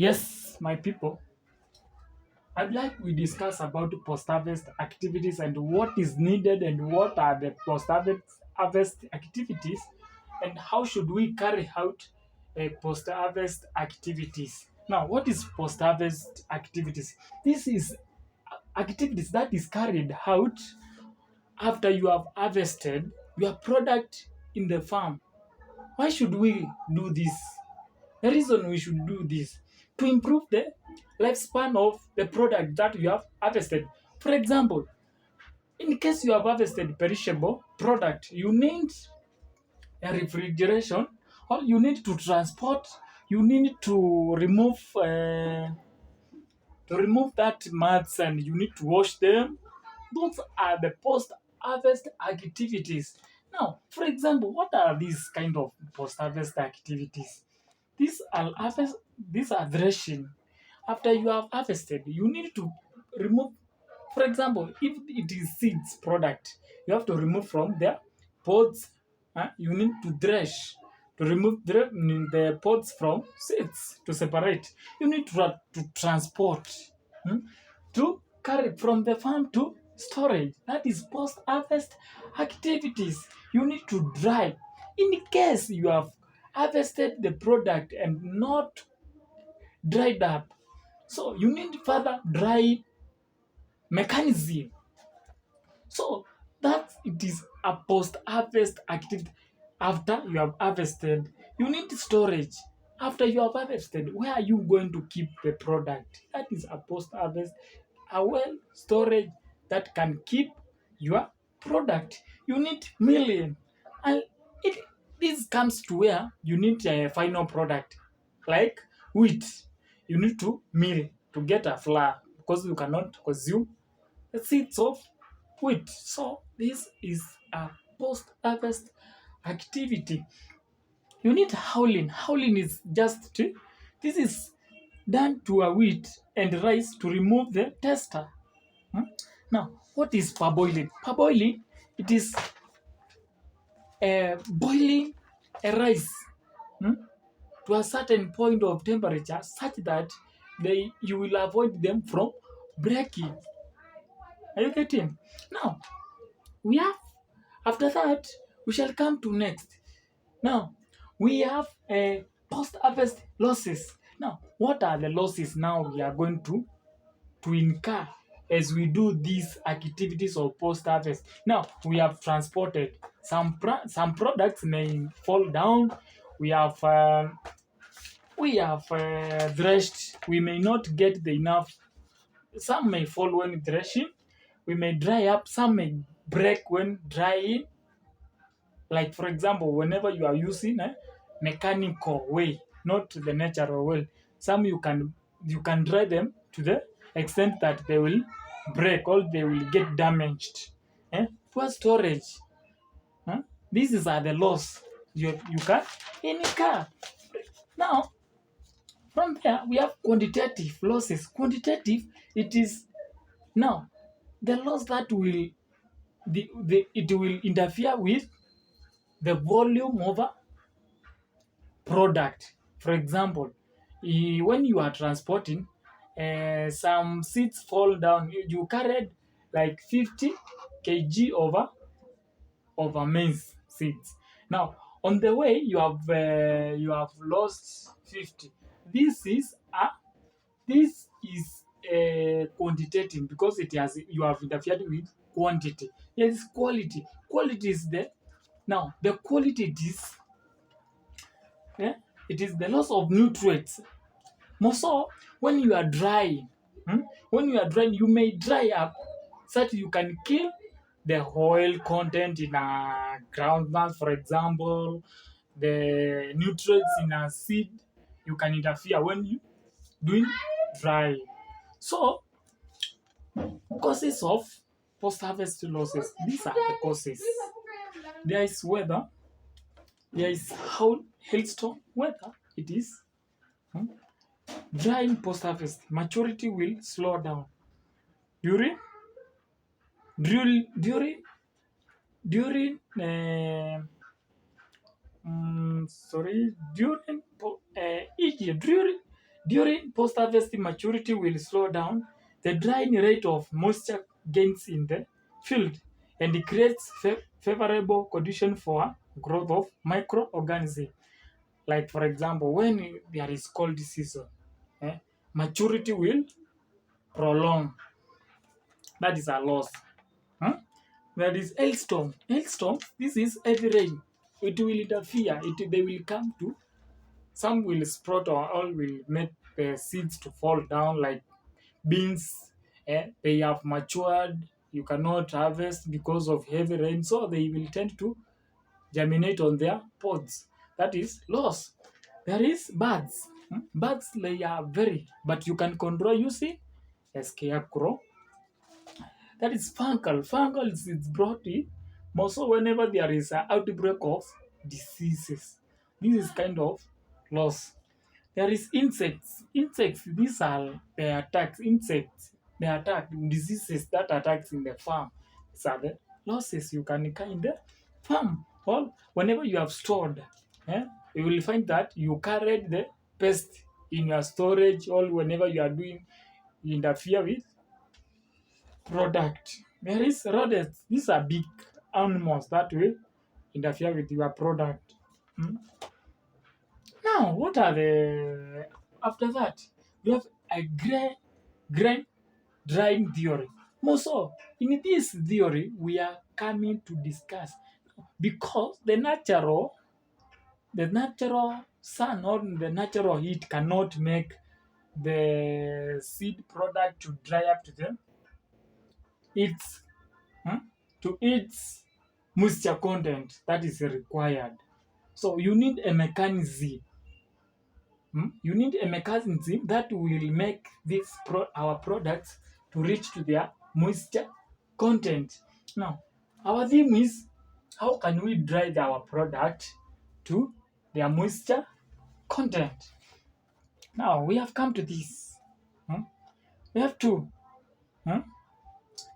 Yes, my people, I'd like we discuss about post-harvest activities and what is needed and what are the post-harvest activities and how should we carry out post-harvest activities. Now, what is post-harvest activities? This is activities that is carried out after you have harvested your product in the farm. Why should we do this? The reason we should do this to improve the lifespan of the product that you have harvested. For example, in case you have harvested perishable product, you need a refrigeration or you need to transport, you need to remove that mats and you need to wash them. Those are the post-harvest activities. Now, for example, what are these kind of post-harvest activities? These are threshing. After you have harvested, you need to remove. For example, if it is seeds product, you have to remove from the pods. You need to thresh to remove the pods from seeds to separate. You need to transport, hmm, to carry from the farm to storage. That is post-harvest activities. You need to dry. In case you have harvested the product and not dried up, so you need further dry mechanism. So that it is a post-harvest activity. After you have harvested, you need storage. After you have harvested, where are you going to keep the product? That is a post-harvest, a well storage that can keep your product. You need milling, and it this comes to where you need a final product like wheat. You need to mill to get a flour because you cannot consume the seeds of wheat. So this is a post-harvest activity. You need howling. Howling is this is done to a wheat and rice to remove the tester. Hmm? Now, what is parboiling? Parboiling, it is boiling a rice, hmm, to a certain point of temperature such that you will avoid them from breaking. Are you getting? Now, we have after that we shall come to next. Now we have post-harvest losses. Now, what are the losses now we are going to incur as we do these activities of post-harvest? Now we have transported some products may fall down. We have threshed. We may not get the enough. Some may fall when threshing. We may dry up. Some may break when drying. Like for example, whenever you are using a mechanical way, not the natural way, some you can dry them to the extent that they will break or they will get damaged. Poor storage. Huh? These are the loss you can incur. Now, from there we have quantitative losses. Quantitative, it is now the loss that it will interfere with the volume of a product. For example, when you are transporting, some seeds fall down. You carried like 50 kg over maize seeds. Now, on the way, you have lost 50. This is quantitative because you have interfered with quantity. Yes, quality. Quality is there. Now, the quality is it is the loss of nutrients. More so when you are drying. When you are drying, you may dry up such you can kill the oil content in a groundnut, for example, the nutrients in a seed. You can interfere when you doing drying. So, causes of post-harvest losses. These are the causes. There is weather. There is how hailstorm weather. It is. Drying post-harvest, maturity will slow down. During during during sorry during each year During post-harvest, maturity will slow down. The drying rate of moisture gains in the field and it creates favorable condition for growth of microorganisms. Like for example, when there is cold season, eh, maturity will prolong. That is a loss. Huh? There is hailstorm. Hailstorm, this is heavy rain. It will interfere. They will come to, some will sprout or all will make the seeds to fall down like beans. They have matured. You cannot harvest because of heavy rain. So they will tend to germinate on their pods. That is loss. There is birds. Birds, they are very, but you can control using a scarecrow. That is fungal. Fungal is brought in more so whenever there is an outbreak of diseases. This is kind of loss. There is insects. Insects, these are the attacks. Insects, they attack diseases that attacks in the farm. These are the losses you can incur in the farm. Or whenever you have stored, you will find that you carried the pest in your storage, or whenever you are doing, you interfere with product. There is rodents. These are big animals that will interfere with your product. Mm. Now, what are the after that? We have a grain drying theory. More so, in this theory, we are coming to discuss because the natural sun or the natural heat cannot make the seed product to dry up to the its hmm, to its moisture content that is required. So you need a mechanism. You need a mechanism that will make our products to reach to their moisture content. Now, our theme is how can we dry our product to their moisture content. Now we have come to this. We have to. hmm,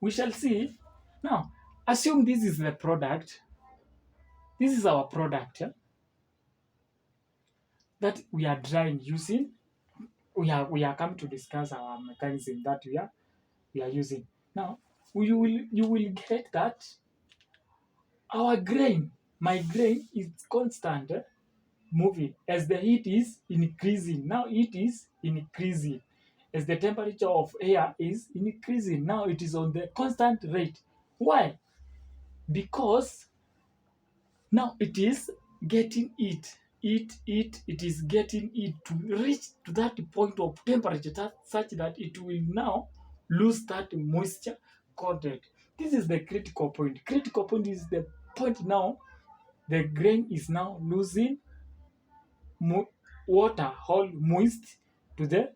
We shall see. Now, assume this is the product. This is our product that we are drying using. We are come to discuss our mechanism that we are using. Now, you will get that my grain is constant moving as the heat is increasing. Now it is increasing as the temperature of air is increasing. Now it is on the constant rate. Why? Because now it is getting it is getting it to reach to that point of temperature such that it will now lose that moisture content. This is the critical point. Critical point is the point now the grain is now losing water all moist to the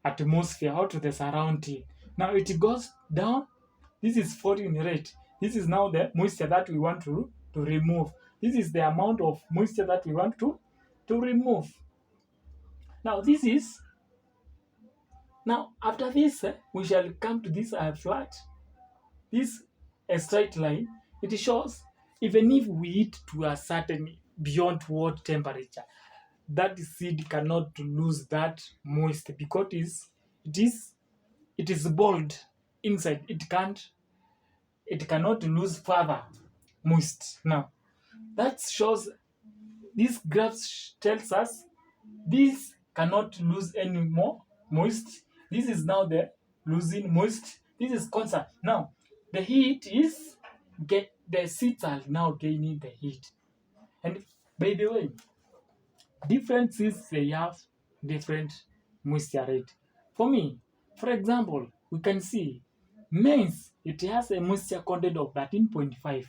atmosphere or to the surrounding. Now it goes down. This is falling rate. This is now the moisture that we want to remove. This is the amount of moisture that we want to remove. Now this is now after this we shall come to this flat. This a straight line. It shows even if we heat to a certain beyond what temperature, that seed cannot lose that moist because it is bold inside. It cannot lose further moist. Now that shows this graph tells us this cannot lose any more moist. This is now the losing moist. This is constant. Now the heat is the seeds are now gaining the heat. And by the way, different seeds they have different moisture rate. For example, we can see maize, it has a moisture content of 13.5.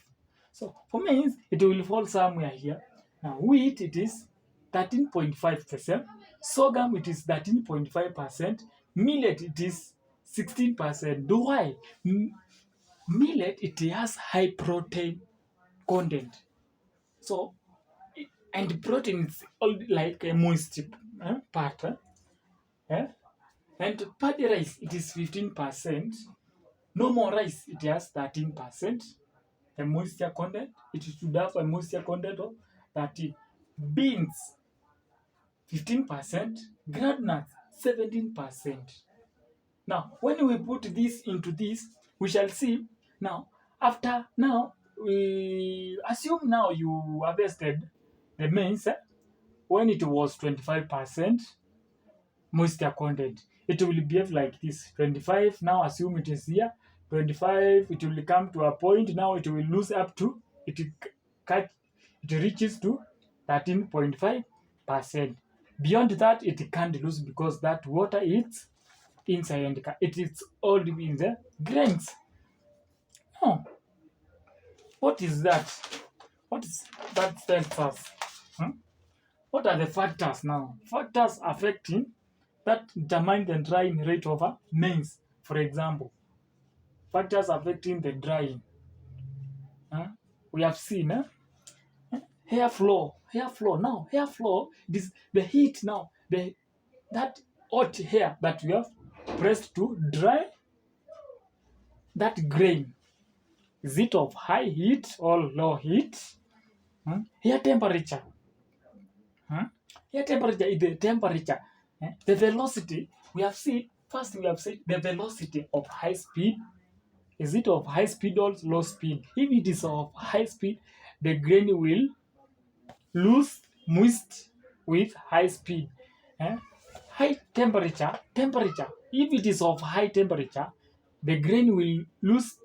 So for maize, it will fall somewhere here. Now wheat, it is 13.5%. Sorghum, it is 13.5%. Millet, it is 16%. Why? Millet, it has high protein content. So, and protein is all like a moist part. Eh? And paddy rice, it is 15%. Normal rice, it has 13%. A moisture content, it should have a moisture content of 13. Beans, 15%, groundnuts 17%. Now, when we put this into this, we shall see now. After now, we assume now you harvested the maize when it was 25% moisture content. It will behave like this: 25. Now assume it is here. 25. It will come to a point. Now it will lose up to it. It reaches to 13.5%. Beyond that, it can't lose because that water is inside and it is all in the grains. Oh, what is that? What is that tells us? Hmm? What are the factors now? Factors affecting that determine the drying rate of a maize. For example, factors affecting the drying. We have seen hair flow. Hair flow. Now, hair flow, this the heat now. That hot hair that we have pressed to dry that grain. Is it of high heat or low heat? Air temperature. Air temperature is the temperature. The velocity, we have seen, first we have said the velocity of high speed. Is it of high speed or low speed? If it is of high speed, the grain will lose moist with high speed. High temperature. If it is of high temperature, the grain will lose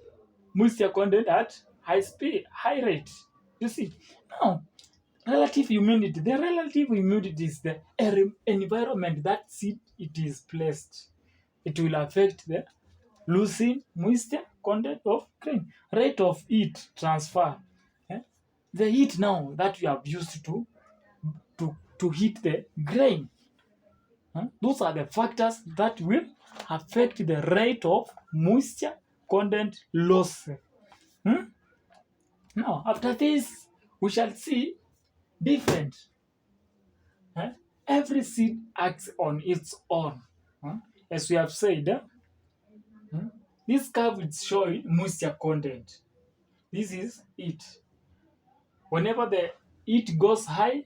moisture content at high speed, high rate. You see, now relative humidity. The relative humidity is the environment that seed it is placed. It will affect the losing moisture content of grain. Rate of heat transfer. The heat now that you have used to heat the grain. Those are the factors that will affect the rate of moisture content loss. Now, after this, we shall see different. Every seed acts on its own. As we have said, this curve is showing moisture content. This is it. Whenever the heat goes high,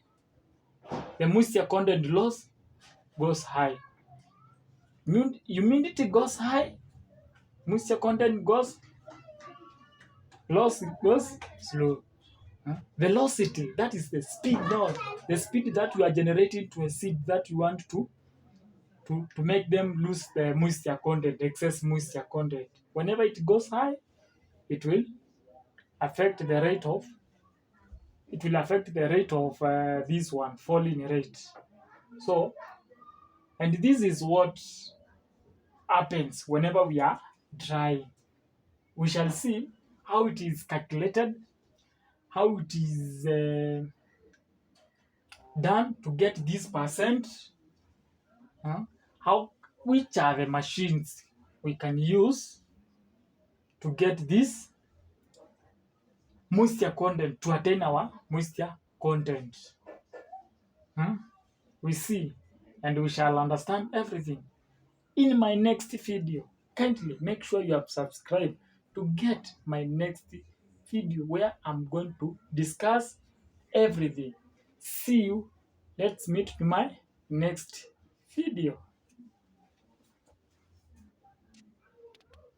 the moisture content loss goes high. Humidity goes high, moisture content goes loss goes slow. Velocity, that is the speed now, the speed that you are generating to a seed that you want to make them lose the moisture content, excess moisture content. Whenever it goes high, it will affect the rate of this one falling rate. So, and this is what happens whenever we are drying. We shall see how it is calculated, how it is done to get this percent, which are the machines we can use to get this moisture content, to attain our moisture content. We see and we shall understand everything in my next video. Kindly make sure you have subscribed to get my next video where I'm going to discuss everything. See you. Let's meet in my next video.